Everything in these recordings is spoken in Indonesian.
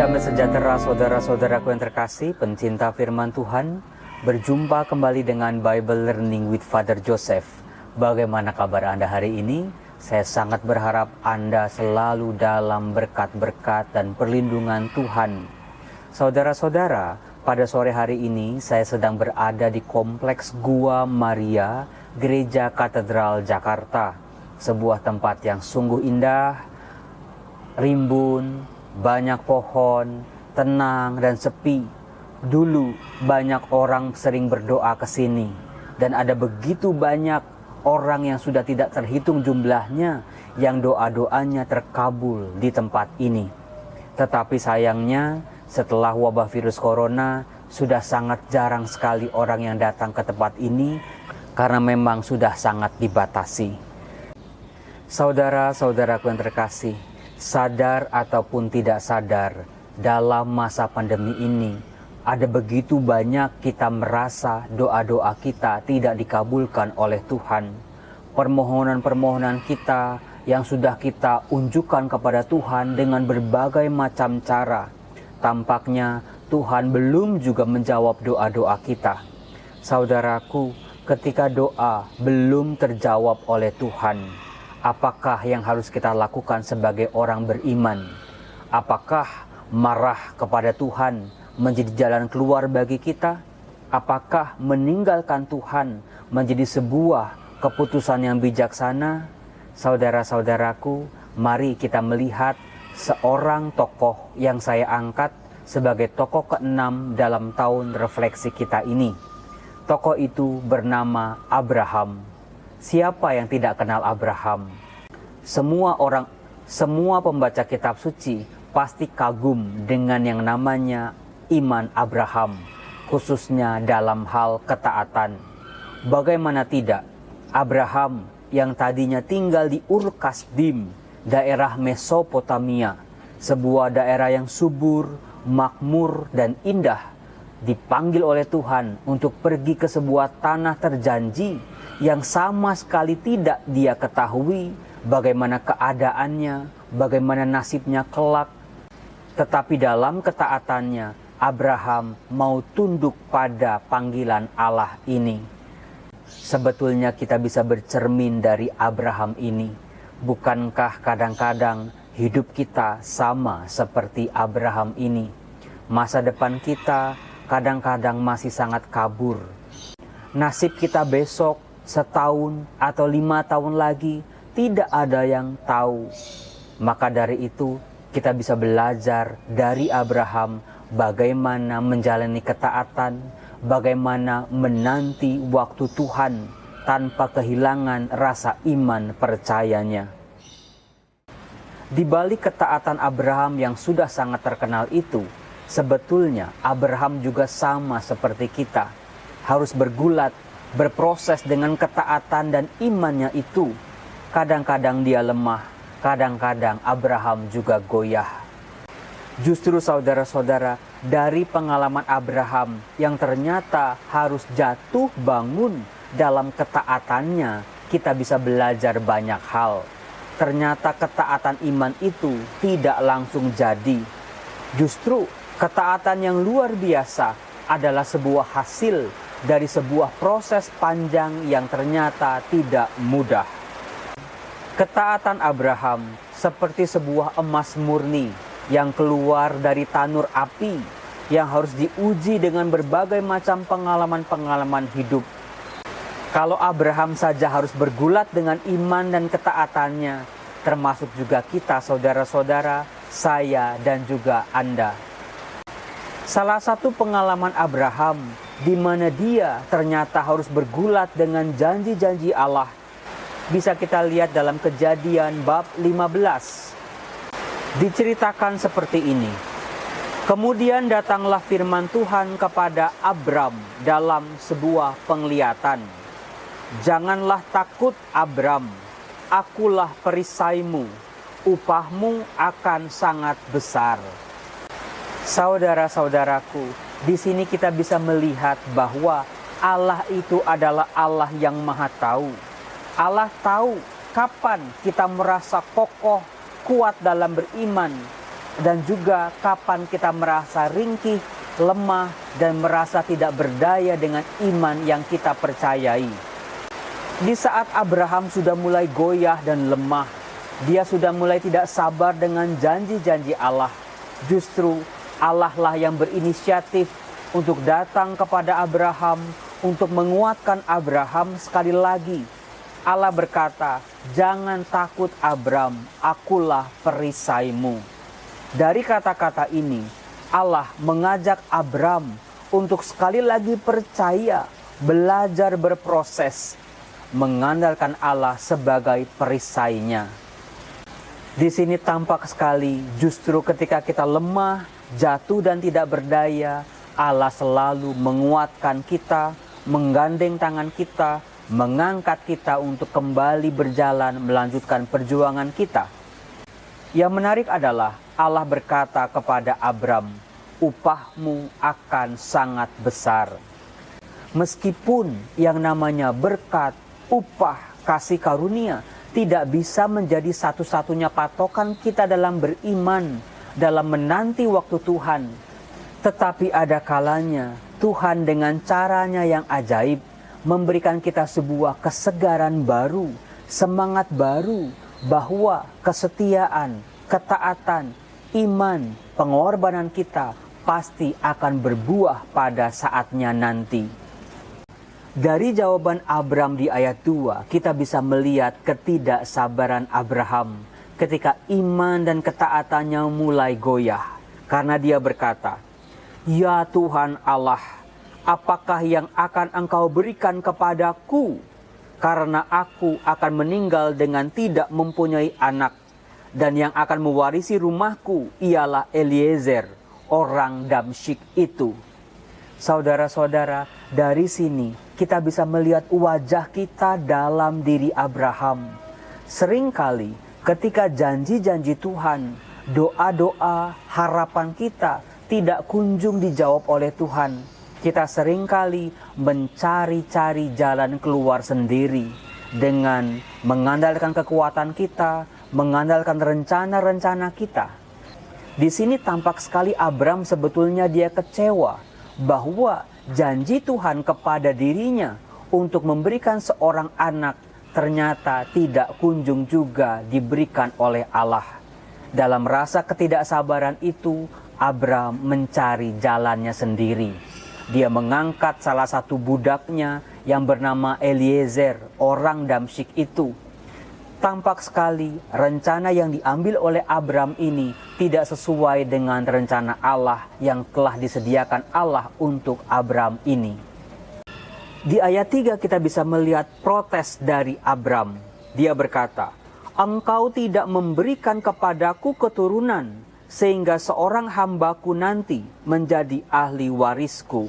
Damai sejahtera saudara-saudaraku yang terkasih, pencinta firman Tuhan. Berjumpa kembali dengan Bible Learning with Father Joseph. Bagaimana kabar Anda hari ini? Saya sangat berharap Anda selalu dalam berkat-berkat dan perlindungan Tuhan. Saudara-saudara, pada sore hari ini saya sedang berada di Kompleks Gua Maria, Gereja Katedral Jakarta. Sebuah tempat yang sungguh indah, rimbun, banyak pohon, tenang dan sepi. Dulu banyak orang sering berdoa ke sini, dan ada begitu banyak orang yang sudah tidak terhitung jumlahnya yang doa-doanya terkabul di tempat ini. Tetapi sayangnya setelah wabah virus corona sudah sangat jarang sekali orang yang datang ke tempat ini karena memang sudah sangat dibatasi. Saudara-saudaraku yang terkasih, sadar ataupun tidak sadar, dalam masa pandemi ini, ada begitu banyak kita merasa doa-doa kita tidak dikabulkan oleh Tuhan. Permohonan-permohonan kita yang sudah kita unjukkan kepada Tuhan dengan berbagai macam cara. Tampaknya Tuhan belum juga menjawab doa-doa kita. Saudaraku, ketika doa belum terjawab oleh Tuhan, apakah yang harus kita lakukan sebagai orang beriman? Apakah marah kepada Tuhan menjadi jalan keluar bagi kita? Apakah meninggalkan Tuhan menjadi sebuah keputusan yang bijaksana? Saudara-saudaraku, mari kita melihat seorang tokoh yang saya angkat sebagai tokoh ke-6 dalam tahun refleksi kita ini. Tokoh itu bernama Abraham. Siapa yang tidak kenal Abraham? Semua pembaca kitab suci pasti kagum dengan yang namanya iman Abraham, khususnya dalam hal ketaatan. Bagaimana tidak, Abraham yang tadinya tinggal di Ur Kasdim, daerah Mesopotamia, sebuah daerah yang subur, makmur, dan indah, dipanggil oleh Tuhan untuk pergi ke sebuah tanah terjanji yang sama sekali tidak dia ketahui bagaimana keadaannya, bagaimana nasibnya kelak. Tetapi dalam ketaatannya, Abraham mau tunduk pada panggilan Allah ini. Sebetulnya kita bisa bercermin dari Abraham ini. Bukankah kadang-kadang hidup kita sama seperti Abraham ini? Masa depan kita kadang-kadang masih sangat kabur. Nasib kita besok, setahun atau 5 tahun lagi, tidak ada yang tahu. Maka dari itu, kita bisa belajar dari Abraham bagaimana menjalani ketaatan, bagaimana menanti waktu Tuhan tanpa kehilangan rasa iman percayanya. Di balik ketaatan Abraham yang sudah sangat terkenal itu, sebetulnya Abraham juga sama seperti kita. Harus bergulat, berproses dengan ketaatan dan imannya itu. Kadang-kadang dia lemah, kadang-kadang Abraham juga goyah. Justru saudara-saudara, dari pengalaman Abraham yang ternyata harus jatuh bangun dalam ketaatannya, kita bisa belajar banyak hal. Ternyata ketaatan iman itu tidak langsung jadi. Justru ketaatan yang luar biasa adalah sebuah hasil dari sebuah proses panjang yang ternyata tidak mudah. Ketaatan Abraham seperti sebuah emas murni yang keluar dari tanur api yang harus diuji dengan berbagai macam pengalaman-pengalaman hidup. Kalau Abraham saja harus bergulat dengan iman dan ketaatannya, termasuk juga kita saudara-saudara, saya dan juga Anda. Salah satu pengalaman Abraham di mana dia ternyata harus bergulat dengan janji-janji Allah bisa kita lihat dalam Kejadian bab 15. Diceritakan seperti ini. Kemudian datanglah firman Tuhan kepada Abram dalam sebuah penglihatan. Janganlah takut Abram, akulah perisaimu, upahmu akan sangat besar. Saudara-saudaraku, di sini kita bisa melihat bahwa Allah itu adalah Allah yang Maha Tahu. Allah tahu kapan kita merasa kokoh, kuat dalam beriman, dan juga kapan kita merasa ringkih, lemah, dan merasa tidak berdaya dengan iman yang kita percayai. Di saat Abraham sudah mulai goyah dan lemah, dia sudah mulai tidak sabar dengan janji-janji Allah. Justru Allah lah yang berinisiatif untuk datang kepada Abraham, untuk menguatkan Abraham sekali lagi. Allah berkata, "Jangan takut Abram, akulah perisaimu." Dari kata-kata ini, Allah mengajak Abram untuk sekali lagi percaya, belajar berproses, mengandalkan Allah sebagai perisainya. Di sini tampak sekali justru ketika kita lemah, jatuh dan tidak berdaya, Allah selalu menguatkan kita, menggandeng tangan kita, mengangkat kita untuk kembali berjalan melanjutkan perjuangan kita. Yang menarik adalah Allah berkata kepada Abram, "Upahmu akan sangat besar." Meskipun yang namanya berkat, upah, kasih karunia tidak bisa menjadi satu-satunya patokan kita dalam beriman, dalam menanti waktu Tuhan. Tetapi ada kalanya Tuhan dengan caranya yang ajaib memberikan kita sebuah kesegaran baru, semangat baru, bahwa kesetiaan, ketaatan, iman, pengorbanan kita pasti akan berbuah pada saatnya nanti. Dari jawaban Abram di ayat 2, kita bisa melihat ketidaksabaran Abraham ketika iman dan ketaatannya mulai goyah. Karena dia berkata, "Ya Tuhan Allah, apakah yang akan Engkau berikan kepadaku? Karena aku akan meninggal dengan tidak mempunyai anak. Dan yang akan mewarisi rumahku ialah Eliezer, orang Damsyik itu." Saudara-saudara, dari sini kita bisa melihat wajah kita dalam diri Abraham. Seringkali ketika janji-janji Tuhan, doa-doa, harapan kita tidak kunjung dijawab oleh Tuhan, kita seringkali mencari-cari jalan keluar sendiri dengan mengandalkan kekuatan kita, mengandalkan rencana-rencana kita. Di sini tampak sekali Abram sebetulnya dia kecewa bahwa janji Tuhan kepada dirinya untuk memberikan seorang anak ternyata tidak kunjung juga diberikan oleh Allah. Dalam rasa ketidaksabaran itu, Abram mencari jalannya sendiri. Dia mengangkat salah satu budaknya yang bernama Eliezer, orang Damsyik itu. Tampak sekali rencana yang diambil oleh Abram ini tidak sesuai dengan rencana Allah yang telah disediakan Allah untuk Abram ini. Di ayat 3 kita bisa melihat protes dari Abram. Dia berkata, "Engkau tidak memberikan kepadaku keturunan, sehingga seorang hambaku nanti menjadi ahli warisku."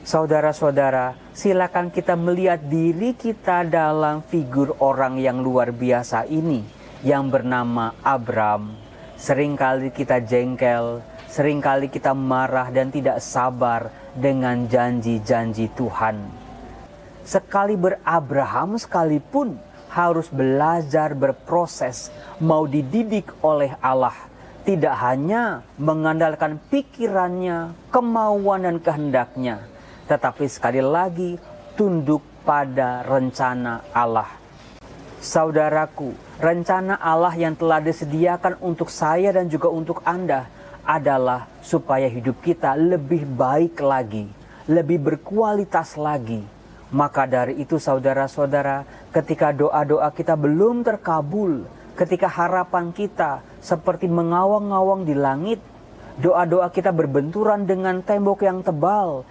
Saudara-saudara, silakan kita melihat diri kita dalam figur orang yang luar biasa ini, yang bernama Abram. Seringkali kita jengkel, seringkali kita marah dan tidak sabar dengan janji-janji Tuhan. Sekali berabraham sekalipun harus belajar berproses, mau dididik oleh Allah. Tidak hanya mengandalkan pikirannya, kemauan dan kehendaknya, tetapi sekali lagi tunduk pada rencana Allah. Saudaraku, rencana Allah yang telah disediakan untuk saya dan juga untuk Anda adalah supaya hidup kita lebih baik lagi, lebih berkualitas lagi. Maka dari itu saudara-saudara, ketika doa-doa kita belum terkabul, ketika harapan kita seperti mengawang-awang di langit, doa-doa kita berbenturan dengan tembok yang tebal,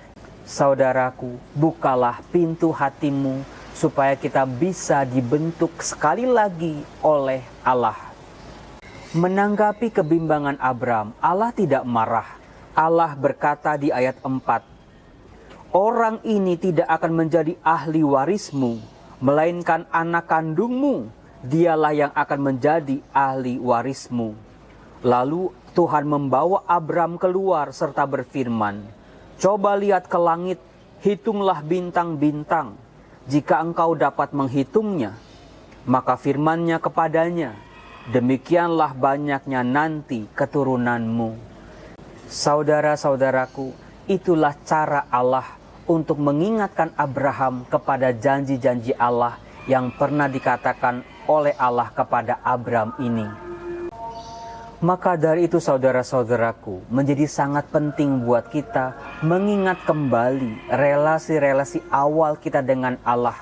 saudaraku, bukalah pintu hatimu supaya kita bisa dibentuk sekali lagi oleh Allah. Menanggapi kebimbangan Abram, Allah tidak marah. Allah berkata di ayat 4, "Orang ini tidak akan menjadi ahli warismu, melainkan anak kandungmu, dialah yang akan menjadi ahli warismu." Lalu Tuhan membawa Abram keluar serta berfirman, "Coba lihat ke langit, hitunglah bintang-bintang, jika engkau dapat menghitungnya." Maka firman-Nya kepadanya, demikianlah banyaknya nanti keturunanmu. Saudara-saudaraku, itulah cara Allah untuk mengingatkan Abraham kepada janji-janji Allah yang pernah dikatakan oleh Allah kepada Abram ini. Maka dari itu saudara-saudaraku, menjadi sangat penting buat kita mengingat kembali relasi-relasi awal kita dengan Allah.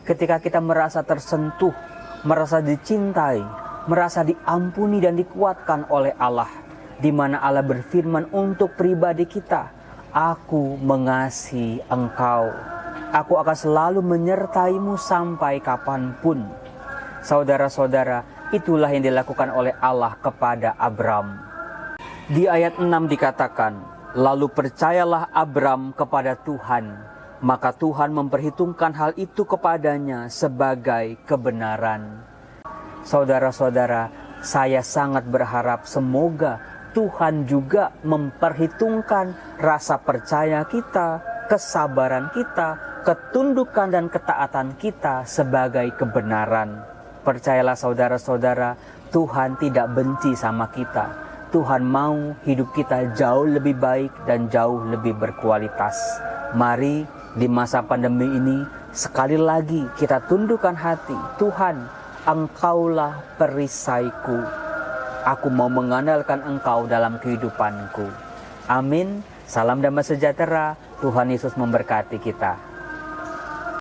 Ketika kita merasa tersentuh, merasa dicintai, merasa diampuni dan dikuatkan oleh Allah, di mana Allah berfirman untuk pribadi kita, "Aku mengasihi engkau, aku akan selalu menyertaimu sampai kapanpun." Saudara-saudara, itulah yang dilakukan oleh Allah kepada Abram. Di ayat 6 dikatakan, "Lalu percayalah Abram kepada Tuhan, maka Tuhan memperhitungkan hal itu kepadanya sebagai kebenaran." Saudara-saudara, saya sangat berharap semoga Tuhan juga memperhitungkan rasa percaya kita, kesabaran kita, ketundukan dan ketaatan kita sebagai kebenaran. Percayalah saudara-saudara, Tuhan tidak benci sama kita. Tuhan mau hidup kita jauh lebih baik dan jauh lebih berkualitas. Mari di masa pandemi ini sekali lagi kita tundukkan hati. Tuhan, Engkaulah perisaiku. Aku mau mengandalkan Engkau dalam kehidupanku. Amin. Salam damai sejahtera. Tuhan Yesus memberkati kita.